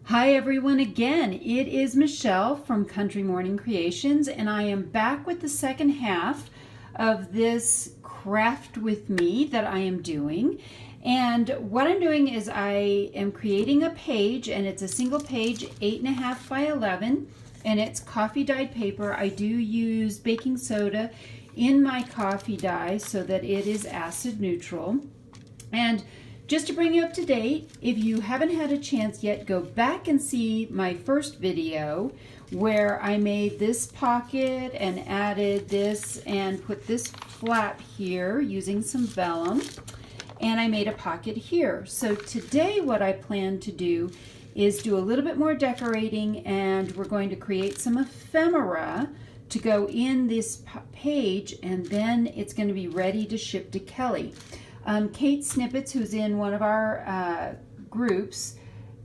Hi everyone again. It is Michelle from Country Morning Creations, and I am back with the second half of this craft with me that I am doing. And what I'm doing is I am creating a page, and it's a single page, 8.5 by 11, and it's coffee dyed paper. I do use baking soda in my coffee dye so that it is acid neutral. And just to bring you up to date, if you haven't had a chance yet, go back and see my first video where I made this pocket and added this and put this flap here using some vellum, and I made a pocket here. So today what I plan to do is do a little bit more decorating, and we're going to create some ephemera to go in this page, and then it's going to be ready to ship to Kelly. Kate Snippets, who's in one of our groups,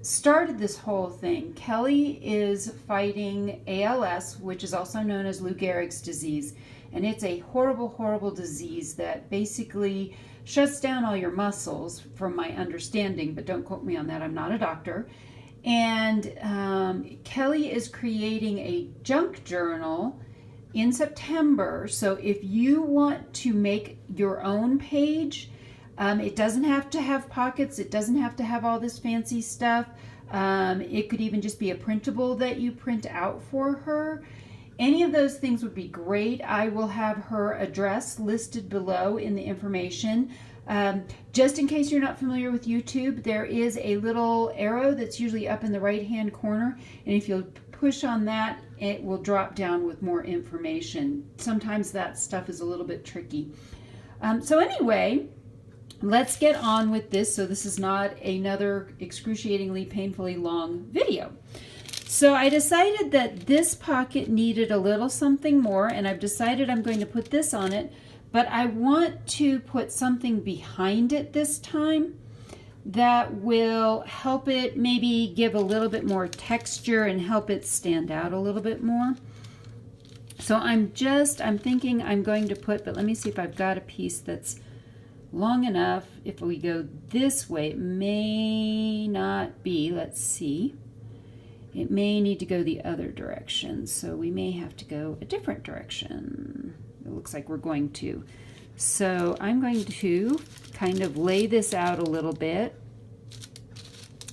started this whole thing. Kelly is fighting ALS, which is also known as Lou Gehrig's disease. And it's a horrible, horrible disease that basically shuts down all your muscles, from my understanding, but don't quote me on that. I'm not a doctor. And Kelly is creating a junk journal in September. So if you want to make your own page, it doesn't have to have pockets. It doesn't have to have all this fancy stuff. It could even just be a printable that you print out for her. Any of those things would be great. I will have her address listed below in the information. Just in case you're not familiar with YouTube, there is a little arrow that's usually up in the right-hand corner. And if you'll push on that, it will drop down with more information. Sometimes that stuff is a little bit tricky. So anyway, let's get on with this, so this is not another excruciatingly painfully long video. So I decided that this pocket needed a little something more, and I've decided I'm going to put this on it, but I want to put something behind it this time that will help it maybe give a little bit more texture and help it stand out a little bit more. So I'm thinking I'm going to put, but let me see if I've got a piece that's long enough. If we go this way, it may not be. Let's see. It may need to go the other direction, so we may have to go a different direction. It looks like we're going to. So I'm going to kind of lay this out a little bit.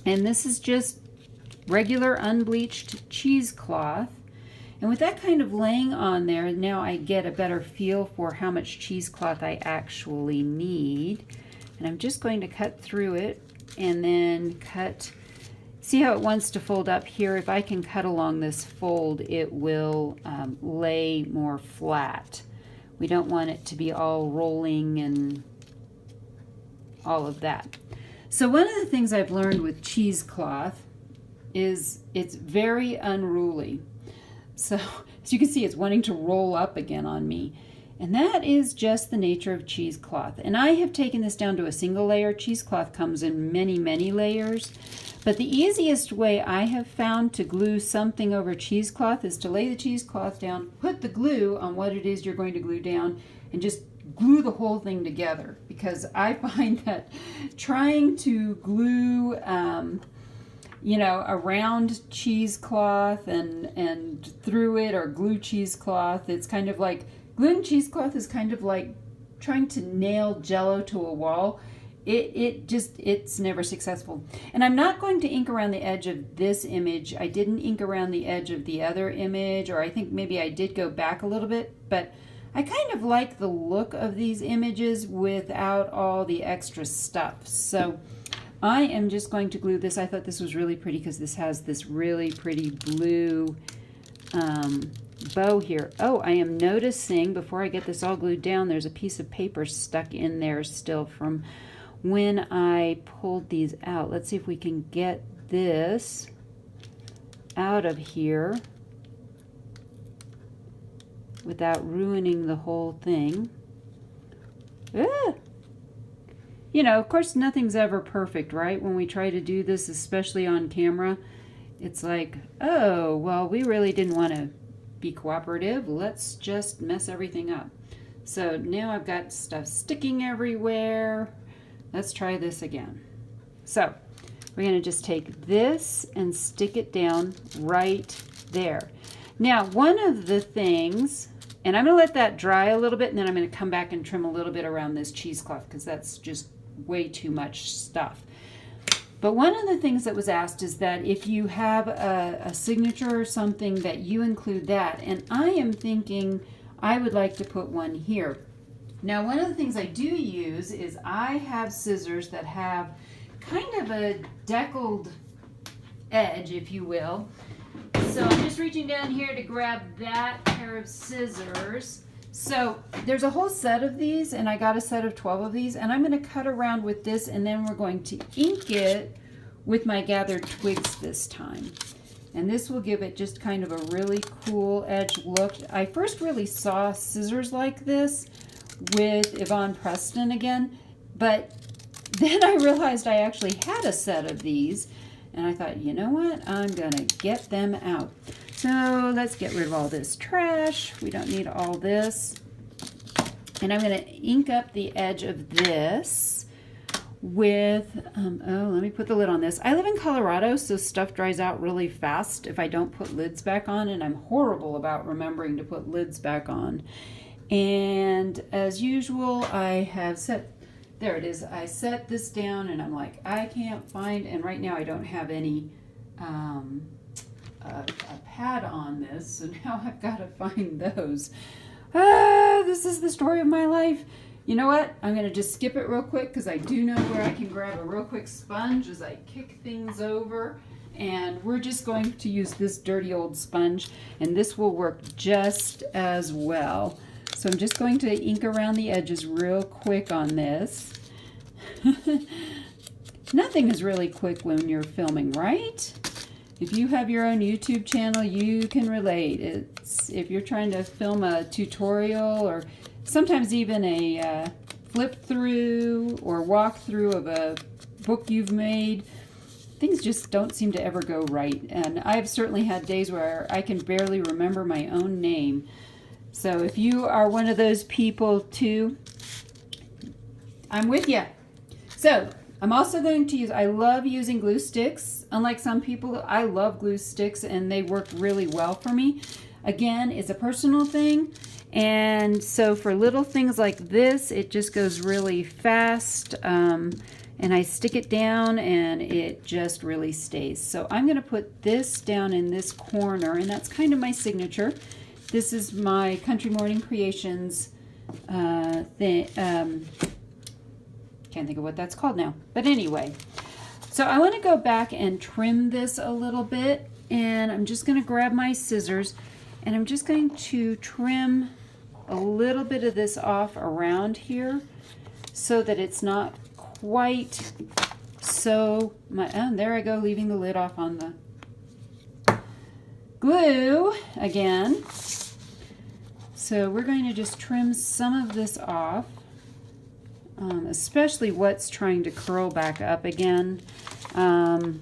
And this is just regular unbleached cheesecloth. And with that kind of laying on there, now I get a better feel for how much cheesecloth I actually need. And I'm just going to cut through it and then cut. See how it wants to fold up here? If I can cut along this fold, it will lay more flat. We don't want it to be all rolling and all of that. So one of the things I've learned with cheesecloth is it's very unruly. So as you can see, it's wanting to roll up again on me. And that is just the nature of cheesecloth. And I have taken this down to a single layer. Cheesecloth comes in many, many layers. But the easiest way I have found to glue something over cheesecloth is to lay the cheesecloth down, put the glue on what it is you're going to glue down, and just glue the whole thing together. Because I find that trying to glue around cheesecloth and through it, or glue cheesecloth, it's kind of like, gluing cheesecloth is kind of like trying to nail Jello to a wall. It's never successful. And I'm not going to ink around the edge of this image. I didn't ink around the edge of the other image, or I think maybe I did go back a little bit, but I kind of like the look of these images without all the extra stuff. So I am just going to glue this. I thought this was really pretty because this has this really pretty blue bow here. Oh, I am noticing, before I get this all glued down, there's a piece of paper stuck in there still from when I pulled these out. Let's see if we can get this out of here without ruining the whole thing. Ah! You know, of course, nothing's ever perfect, right? When we try to do this, especially on camera, it's like, oh, well, we really didn't want to be cooperative. Let's just mess everything up. So now I've got stuff sticking everywhere. Let's try this again. So we're going to just take this and stick it down right there. Now, one of the things, and I'm going to let that dry a little bit, and then I'm going to come back and trim a little bit around this cheesecloth because that's just way too much stuff. But one of the things that was asked is that if you have a signature or something, that you include that. And I am thinking I would like to put one here. Now, one of the things I do use is I have scissors that have kind of a deckled edge, if you will. So I'm just reaching down here to grab that pair of scissors. So there's a whole set of these, and I got a set of 12 of these, and I'm going to cut around with this, and then we're going to ink it with my gathered twigs this time. And this will give it just kind of a really cool edge look. I first really saw scissors like this with Yvonne Preston again, but then I realized I actually had a set of these, and I thought, you know what, I'm gonna get them out. So let's get rid of all this trash. We don't need all this. And I'm gonna ink up the edge of this with, let me put the lid on this. I live in Colorado, so stuff dries out really fast if I don't put lids back on, and I'm horrible about remembering to put lids back on. And as usual, I have set, there it is, I set this down, and I'm like, I can't find, and right now I don't have any a pad on this, so now I've got to find those. This is the story of my life. You know what? I'm going to just skip it real quick because I do know where I can grab a real quick sponge as I kick things over. And we're just going to use this dirty old sponge, and this will work just as well. So I'm just going to ink around the edges real quick on this. Nothing is really quick when you're filming, right? If you have your own YouTube channel, you can relate. It's if you're trying to film a tutorial or sometimes even a flip through or walk through of a book you've made, things just don't seem to ever go right. And I've certainly had days where I can barely remember my own name. So if you are one of those people too, I'm with you. So I'm also going to use, I love using glue sticks. Unlike some people, I love glue sticks and they work really well for me. Again, it's a personal thing. And so for little things like this, it just goes really fast. And I stick it down and it just really stays. So I'm going to put this down in this corner, and that's kind of my signature. This is my Country Morning Creations thing. Can't think of what that's called now. But anyway, so I want to go back and trim this a little bit, and I'm just going to grab my scissors, and I'm just going to trim a little bit of this off around here so that it's not quite so much. Oh, there I go, leaving the lid off on the glue again. So we're going to just trim some of this off. Especially what's trying to curl back up again. And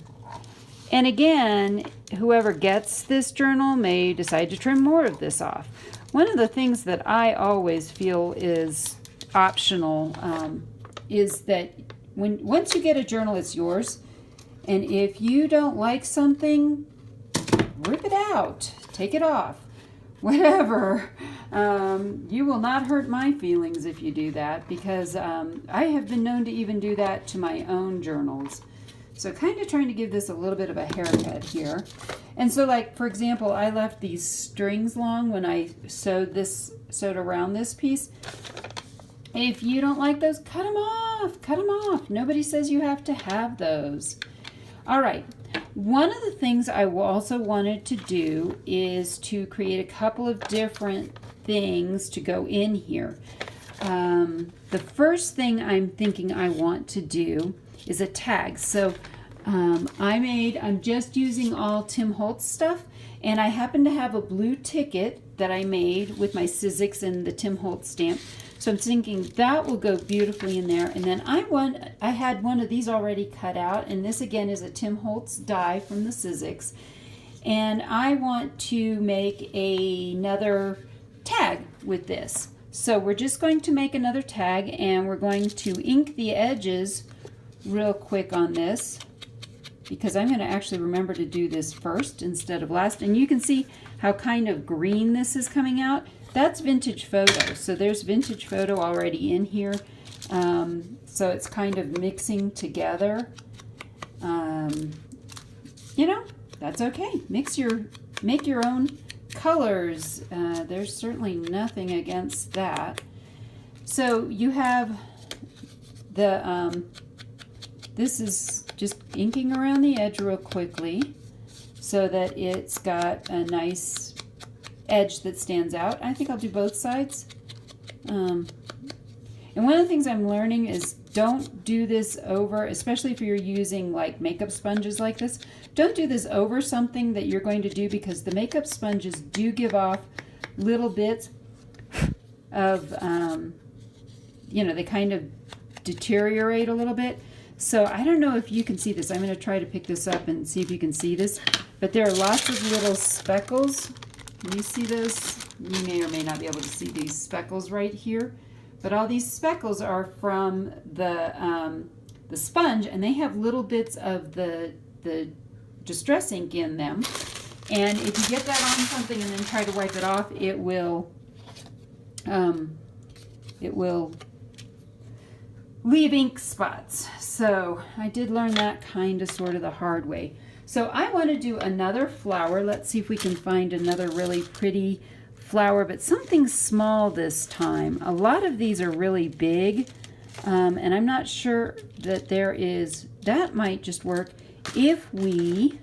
again, whoever gets this journal may decide to trim more of this off. One of the things that I always feel is optional is that once you get a journal, it's yours. And if you don't like something, rip it out, take it off. Whatever. You will not hurt my feelings if you do that, because I have been known to even do that to my own journals. So kind of trying to give this a little bit of a haircut here. And so, like, for example, I left these strings long when I sewed around this piece. If you don't like those, cut them off. Cut them off. Nobody says you have to have those. All right. One of the things I also wanted to do is to create a couple of different things to go in here. The first thing I'm thinking I want to do is a tag. So I'm just using all Tim Holtz stuff, and I happen to have a blue ticket that I made with my Sizzix and the Tim Holtz stamp. So I'm thinking that will go beautifully in there. And then I had one of these already cut out, and this again is a Tim Holtz die from the Sizzix. And I want to make another tag with this. So we're just going to make another tag, and we're going to ink the edges real quick on this. because I'm going to actually remember to do this first instead of last. And you can see how kind of green this is coming out. That's vintage photo. So there's vintage photo already in here. So it's kind of mixing together. You know, that's okay. Make your own colors. There's certainly nothing against that. So you have the, this is just inking around the edge real quickly so that it's got a nice edge that stands out. I think I'll do both sides. And one of the things I'm learning is don't do this over, especially if you're using like makeup sponges like this. Don't do this over something that you're going to do, because the makeup sponges do give off little bits of, you know, they kind of deteriorate a little bit. So I don't know if you can see this. I'm going to try to pick this up and see if you can see this. But there are lots of little speckles. Can you see those? You may or may not be able to see these speckles right here. But all these speckles are from the sponge, and they have little bits of the distress ink in them. And if you get that on something and then try to wipe it off, it will leave ink spots. So I did learn that kind of sort of the hard way. So I want to do another flower. Let's see if we can find another really pretty flower, but something small this time. A lot of these are really big, and I'm not sure that there is, that might just work if we,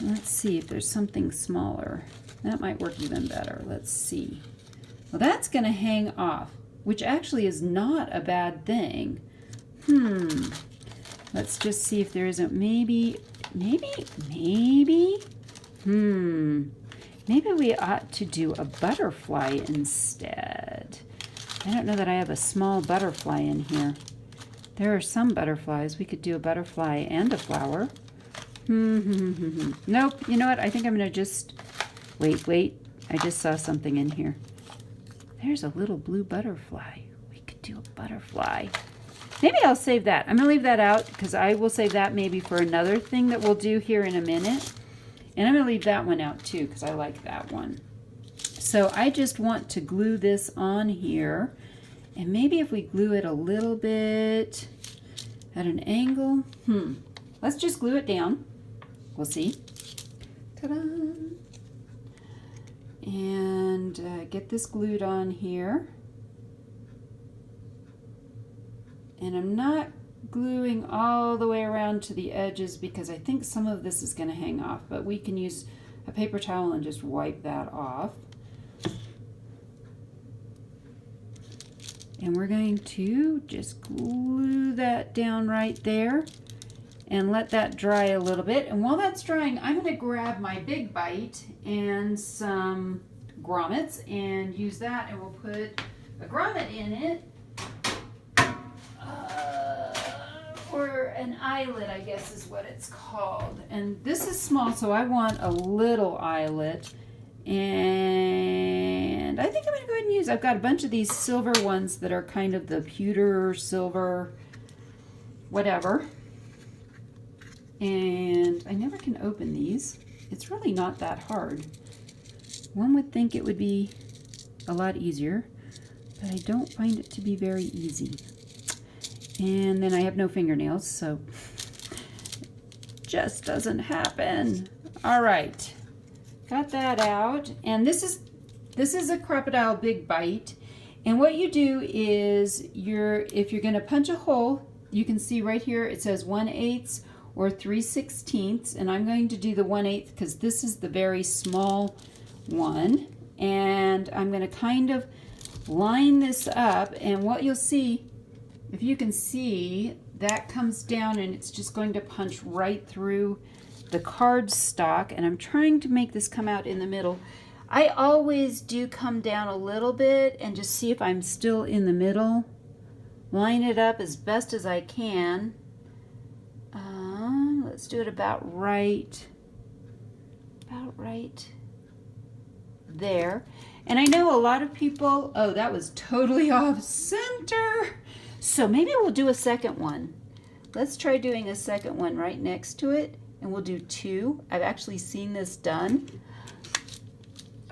let's see if there's something smaller. That might work even better. Let's see. Well, that's going to hang off, which actually is not a bad thing. Let's just see if there isn't maybe we ought to do a butterfly instead. I don't know that I have a small butterfly in here. There are some butterflies. We could do a butterfly and a flower. Nope. You know what? I think I'm going to just... Wait. I just saw something in here. There's a little blue butterfly. We could do a butterfly. Maybe I'll save that. I'm going to leave that out because I will save that maybe for another thing that we'll do here in a minute. And I'm going to leave that one out too because I like that one. So I just want to glue this on here. And maybe if we glue it a little bit at an angle. Let's just glue it down. We'll see. Ta-da! And get this glued on here. And I'm not gluing all the way around to the edges because I think some of this is going to hang off, but we can use a paper towel and just wipe that off. And we're going to just glue that down right there and let that dry a little bit. And while that's drying, I'm going to grab my big bite and some grommets and use that, and we'll put a grommet in it. Or an eyelet, I guess is what it's called. And this is small, so I want a little eyelet. And I think I'm going to go ahead and use, I've got a bunch of these silver ones that are kind of the pewter, silver, whatever. And I never can open these. It's really not that hard. One would think it would be a lot easier, but I don't find it to be very easy. And then I have no fingernails, so just doesn't happen. All right, got that out. And this is a crocodile big bite. And what you do is if you're gonna punch a hole, you can see right here it says 1/8 or 3/16, and I'm going to do the 1/8 because this is the very small one. And I'm gonna kind of line this up, and what you'll see, if you can see, that comes down and it's just going to punch right through the cardstock. And I'm trying to make this come out in the middle. I always do come down a little bit and just see if I'm still in the middle. Line it up as best as I can. Let's do it about right there. And I know a lot of people, oh, that was totally off center. So maybe we'll do a second one. let's try doing a second one right next to it, and we'll do 2. I've actually seen this done.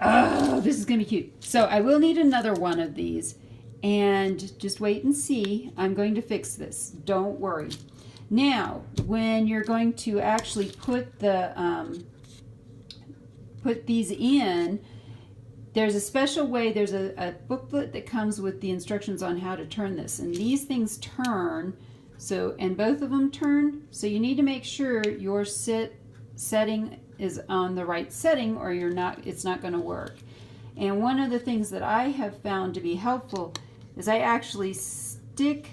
Oh, this is gonna be cute. So I will need another one of these, and just wait and see. I'm going to fix this, don't worry. Now, when you're going to actually put the put these in, there's a special way. There's a booklet that comes with the instructions on how to turn this, and these things turn. So, and both of them turn. So you need to make sure your setting is on the right setting, or it's not going to work. And one of the things that I have found to be helpful is I actually stick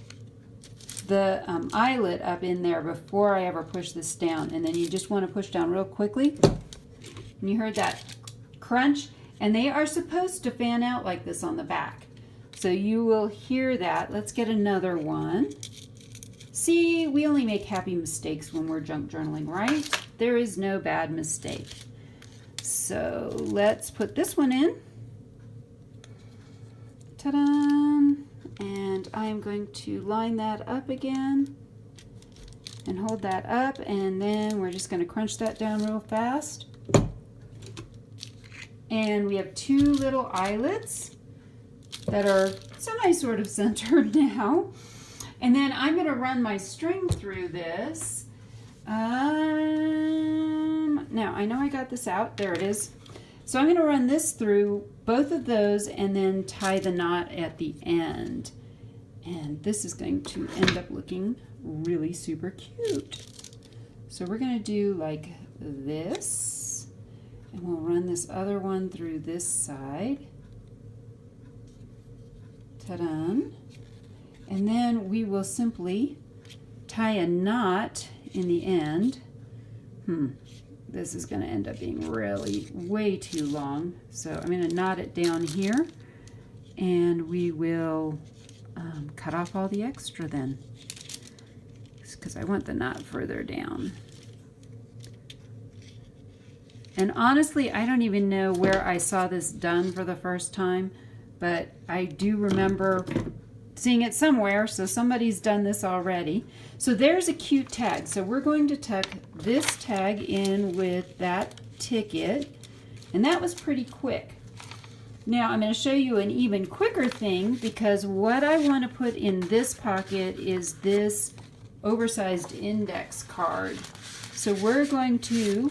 the eyelet up in there before I ever push this down, and then you just want to push down real quickly. And you heard that crunch, and they are supposed to fan out like this on the back, so you will hear that. Let's get another one. See, we only make happy mistakes when we're junk journaling, right? There is no bad mistake. So let's put this one in. Ta-da! And I'm going to line that up again and hold that up, and then we're just going to crunch that down real fast. And we have 2 little eyelets that are sort of centered now. And then I'm going to run my string through this. Now, I know I got this out. There it is. So I'm going to run this through both of those and then tie the knot at the end. And this is going to end up looking really super cute. So we're going to do like this. And we'll run this other one through this side. Ta-da! And then we will simply tie a knot in the end. This is going to end up being really way too long. So I'm going to knot it down here, and we will cut off all the extra then, because I want the knot further down. And honestly, I don't even know where I saw this done for the first time, but I do remember seeing it somewhere, so somebody's done this already. So there's a cute tag. So we're going to tuck this tag in with that ticket, and that was pretty quick. Now I'm going to show you an even quicker thing, because what I want to put in this pocket is this oversized index card. So we're going to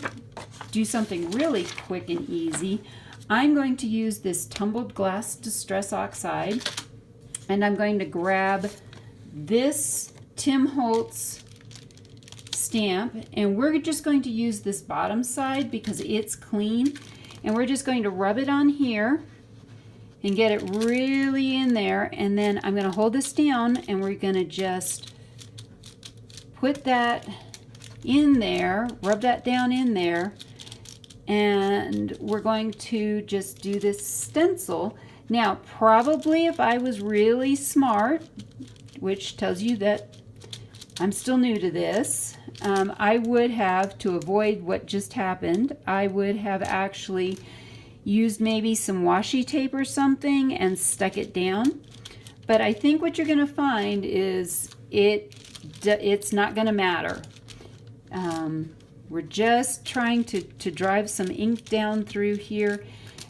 do something really quick and easy. I'm going to use this tumbled glass distress oxide, and I'm going to grab this Tim Holtz stamp, and we're just going to use this bottom side because it's clean, and we're just going to rub it on here and get it really in there, and then I'm going to hold this down, and we're going to just put that in there, rub that down in there, and we're going to just do this stencil. Now, probably if I was really smart, which tells you that I'm still new to this, I would have, to avoid what just happened, I would have actually used maybe some washi tape or something and stuck it down. But I think what you're going to find is it's not going to matter. We're just trying to drive some ink down through here.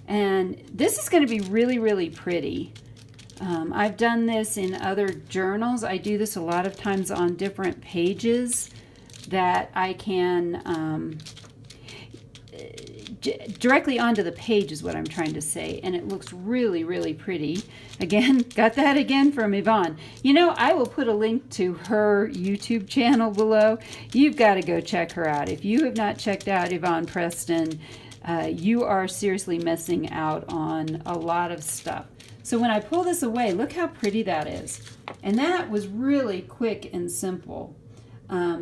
And this is going to be really, really pretty. I've done this in other journals. I do this a lot of times on different pages that I can directly onto the page is what I'm trying to say, and it looks really, really pretty. Again, got that again from Yvonne. You know, I will put a link to her YouTube channel below. You've got to go check her out. If you have not checked out Yvonne Preston, you are seriously missing out on a lot of stuff. So when I pull this away, look how pretty that is. And that was really quick and simple.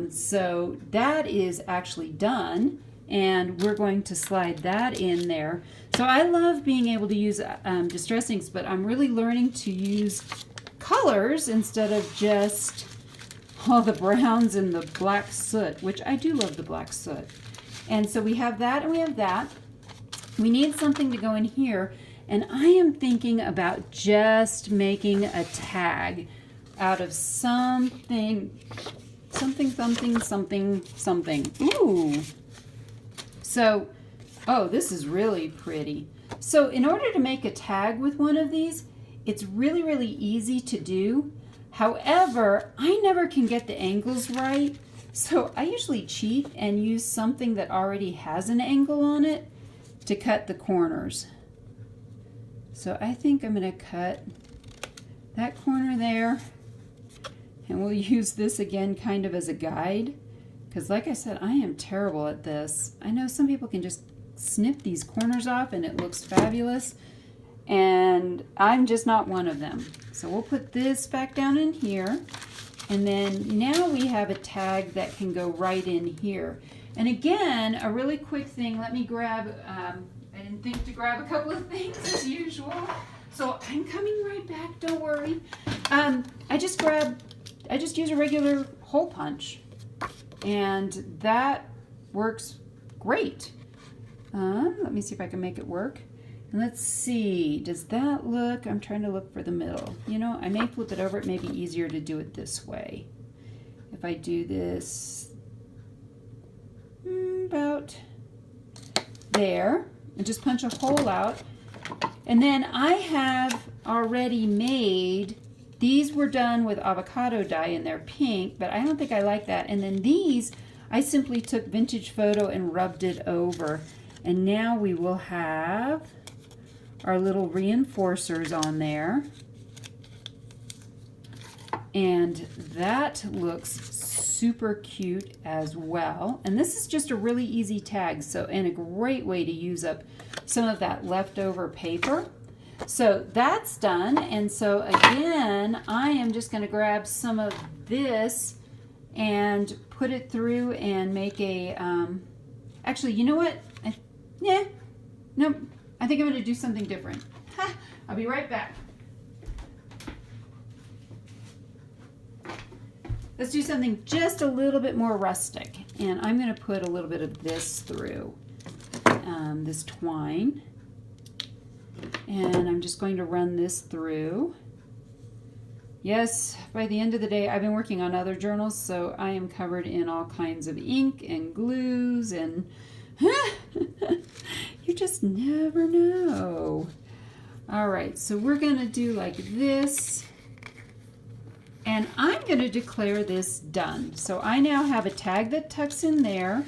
So that is actually done, and we're going to slide that in there. So I love being able to use distress inks, but I'm really learning to use colors instead of just all the browns and the black soot, which I do love the black soot. And so we have that and we have that. We need something to go in here, and I am thinking about just making a tag out of some something, something, something, something. Ooh. So, oh, this is really pretty. So in order to make a tag with one of these, it's really, really easy to do. However, I never can get the angles right. So I usually cheat and use something that already has an angle on it to cut the corners. So I think I'm going to cut that corner there, and we'll use this again kind of as a guide, because like I said, I am terrible at this. I know some people can just snip these corners off and it looks fabulous, and I'm just not one of them. So we'll put this back down in here, and then now we have a tag that can go right in here. And again, a really quick thing, let me grab, I didn't think to grab a couple of things as usual, so I'm coming right back, don't worry. I just use a regular hole punch, and that works great. Let me see if I can make it work. And let's see, does that look, I'm trying to look for the middle. You know, I may flip it over, it may be easier to do it this way. If I do this about there, and just punch a hole out. And then I have already made, these were done with avocado dye and they're pink, but I don't think I like that. And then these, I simply took vintage photo and rubbed it over. And now we will have our little reinforcers on there. And that looks super cute as well. And this is just a really easy tag, so, and a great way to use up some of that leftover paper. So that's done, and so again, I am just going to grab some of this and put it through and make a, actually, you know what? Nope, I think I'm going to do something different. I'll be right back. Let's do something just a little bit more rustic, and I'm going to put a little bit of this through, this twine, and I'm just going to run this through. Yes, by the end of the day, I've been working on other journals, so I am covered in all kinds of ink and glues, and you just never know. All right, so we're going to do like this. And I'm going to declare this done. So I now have a tag that tucks in there.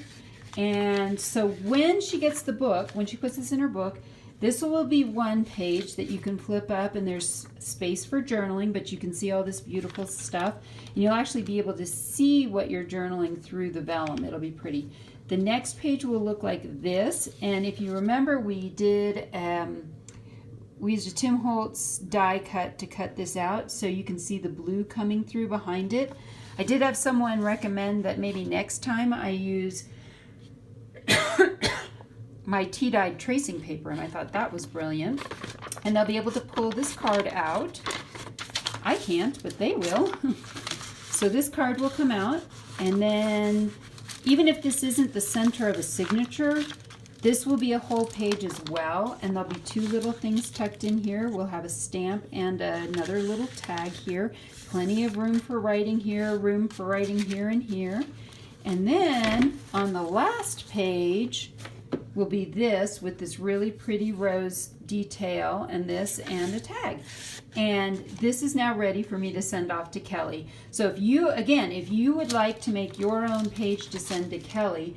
And so when she gets the book, when she puts this in her book, this will be one page that you can flip up, and there's space for journaling, but you can see all this beautiful stuff. And you'll actually be able to see what you're journaling through the vellum. It'll be pretty. The next page will look like this. And if you remember, we did... we used a Tim Holtz die cut to cut this out, so you can see the blue coming through behind it. I did have someone recommend that maybe next time I use my tea-dyed tracing paper, and I thought that was brilliant. And they'll be able to pull this card out. I can't, but they will. So this card will come out, and then even if this isn't the center of a signature, this will be a whole page as well, and there'll be two little things tucked in here. We'll have a stamp and another little tag here. Plenty of room for writing here, room for writing here and here. And then on the last page will be this with this really pretty rose detail, and this and a tag. And this is now ready for me to send off to Kelly. So if you, again, if you would like to make your own page to send to Kelly,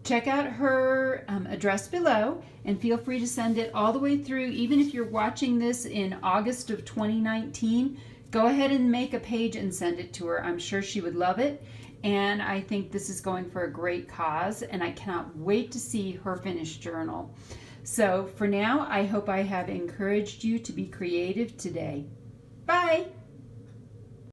check out her address below, and feel free to send it all the way through. Even if you're watching this in August of 2019, go ahead and make a page and send it to her. I'm sure she would love it, and I think this is going for a great cause, and I cannot wait to see her finished journal. So for now, I hope I have encouraged you to be creative today. Bye!